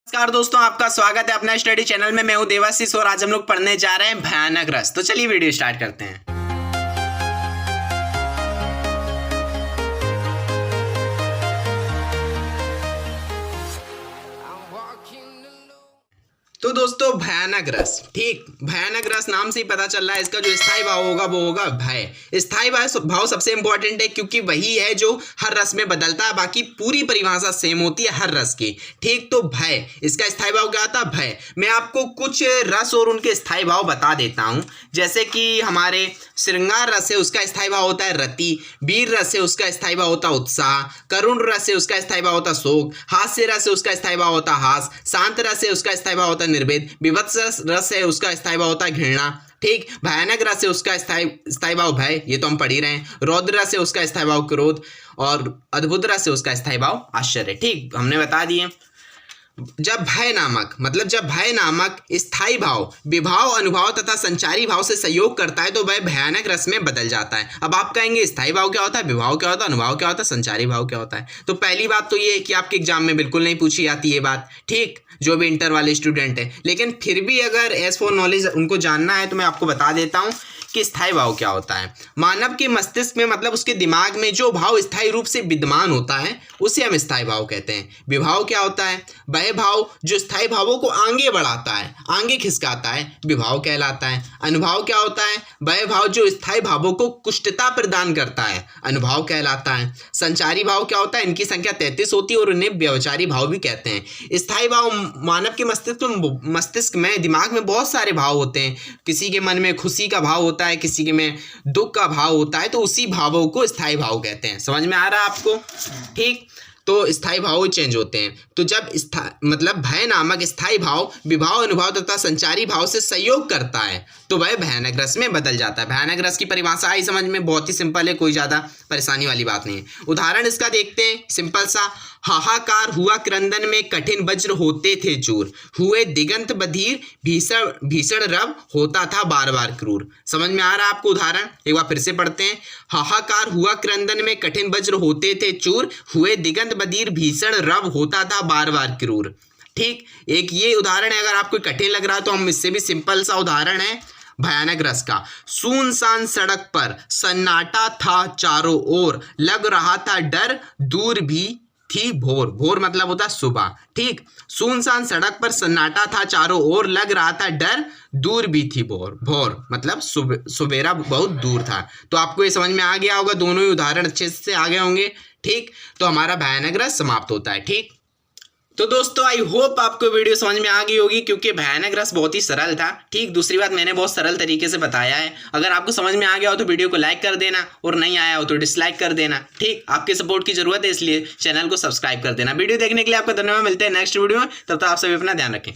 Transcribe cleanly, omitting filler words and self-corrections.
नमस्कार दोस्तों, आपका स्वागत है अपना स्टडी चैनल में। मैं हूं देवाशीष और आज हम लोग पढ़ने जा रहे हैं भयानक रस। तो चलिए वीडियो स्टार्ट करते हैं। तो दोस्तों भयानक रस, ठीक, भयानक रस नाम से ही पता चल रहा है इसका जो स्थायी भाव होगा वो होगा भय। स्थायी भाव सबसे इंपॉर्टेंट है क्योंकि वही है जो हर रस में बदलता है। बाकी पूरी परिभाषा सेम होती है हर रस की, ठीक। तो भय, इसका स्थायी भाव क्या आता है? भय। मैं आपको कुछ रस और उनके स्थायी भाव बता देता हूं। जैसे कि हमारे श्रृंगार रस है, उसका स्थायी भाव होता है रति। वीर रस है, उसका स्थायी भाव होता है उत्साह। करुण रस है, उसका स्थायी भाव होता है शोक। हास्य रस है, उसका स्थायी भाव होता है हास। शांत रस है, उसका स्थायी भाव होता है निर्वेद। विभत्स रस है, उसका स्थायी भाव होता है घृणा, ठीक। भयानक रस है, उसका स्थायी भाव भय, ये तो हम पढ़ ही रहे हैं। रौद्र रस है, उसका स्थायी भाव क्रोध। और अद्भुत रस है, उसका स्थायी भाव आश्चर्य, ठीक, हमने बता दिए। जब भय नामक स्थायी भाव विभाव, अनुभव तथा संचारी भाव से सहयोग करता है तो वह भयानक रस में बदल जाता है। अब आप कहेंगे स्थायी भाव क्या होता है, विभाव क्या होता है, अनुभव क्या होता है, संचारी भाव क्या होता है। तो पहली बात तो ये है कि आपके एग्जाम में बिल्कुल नहीं पूछी जाती ये बात, ठीक, जो भी इंटर वाले स्टूडेंट है। लेकिन फिर भी अगर एज फॉर नॉलेज उनको जानना है तो मैं आपको बता देता हूँ कि स्थायी भाव क्या होता है। मानव के मस्तिष्क में, मतलब उसके दिमाग में जो भाव स्थायी रूप से विद्यमान होता है उसे हम स्थायी भाव कहते हैं। विभाव क्या होता है? वह भाव जो स्थायी भावों को आगे बढ़ाता है, आगे खिसकाता है, विभाव कहलाता है। अनुभव क्या होता है? वह भाव जो स्थायी भावों को कुष्ठता प्रदान करता है, अनुभव कहलाता है। संचारी भाव क्या होता है? इनकी संख्या 33 होती है और उन्हें व्यवचारी भाव भी कहते हैं। स्थायी भाव, मानव के मस्तिष्क में, दिमाग में बहुत सारे भाव होते हैं। किसी के मन में खुशी का भाव होता है, किसी के में दुख का भाव होता है, तो उसी भावों को स्थायी भाव कहते हैं। समझ में आ रहा है आपको, ठीक। तो स्थायी भाव चेंज होते हैं। तो जब मतलब भय नामक स्थायी भाव विभाव, अनुभव तथा संचारी भाव से सहयोग करता है तो वह भयानक रस में बदल जाता है। भयानक रस की परिभाषा आई समझ में, बहुत ही सिंपल है, कोई ज़्यादा परेशानी वाली बात नहीं है। उदाहरण इसका देखते हैं, सिंपल सा। हाहाकार हुआ क्रंदन में, कठिन वज्र होते थे चूर। हुए दिगंत बधिर, भीषण रव होता था बार बार क्रूर। समझ में आ रहा है आपको उदाहरण? एक बार फिर से पढ़ते हैं। हाहाकार हुआ क्रंदन में, कठिन वज्र होते थे चूर। हुए दिगंत बधिर, भीषण रव होता था बार बार क्रूर, ठीक। एक ये उदाहरण है। अगर आपको कठिन लग रहा है तो हम इससे भी सिंपल सा उदाहरण है भयानक रस का। सुनसान सड़क पर सन्नाटा था चारों ओर, लग रहा था डर, दूर भी थी भोर। भोर मतलब होता सुबह, ठीक। सुनसान सड़क पर सन्नाटा था चारों ओर, लग रहा था डर, दूर भी थी भोर। भोर मतलब सुबेरा बहुत दूर था। तो आपको ये समझ में आ गया होगा, दोनों ही उदाहरण अच्छे से आ गए होंगे, ठीक। तो हमारा भयानक रस समाप्त होता है, ठीक। तो दोस्तों आई होप आपको वीडियो समझ में आ गई होगी क्योंकि भयानक रस बहुत ही सरल था, ठीक। दूसरी बात, मैंने बहुत सरल तरीके से बताया है। अगर आपको समझ में आ गया हो तो वीडियो को लाइक कर देना और नहीं आया हो तो डिसलाइक कर देना, ठीक। आपके सपोर्ट की जरूरत है, इसलिए चैनल को सब्सक्राइब कर देना। वीडियो देखने के लिए आपका धन्यवाद। मिलते हैं नेक्स्ट वीडियो में, तब तक आप सभी अपना ध्यान रखें।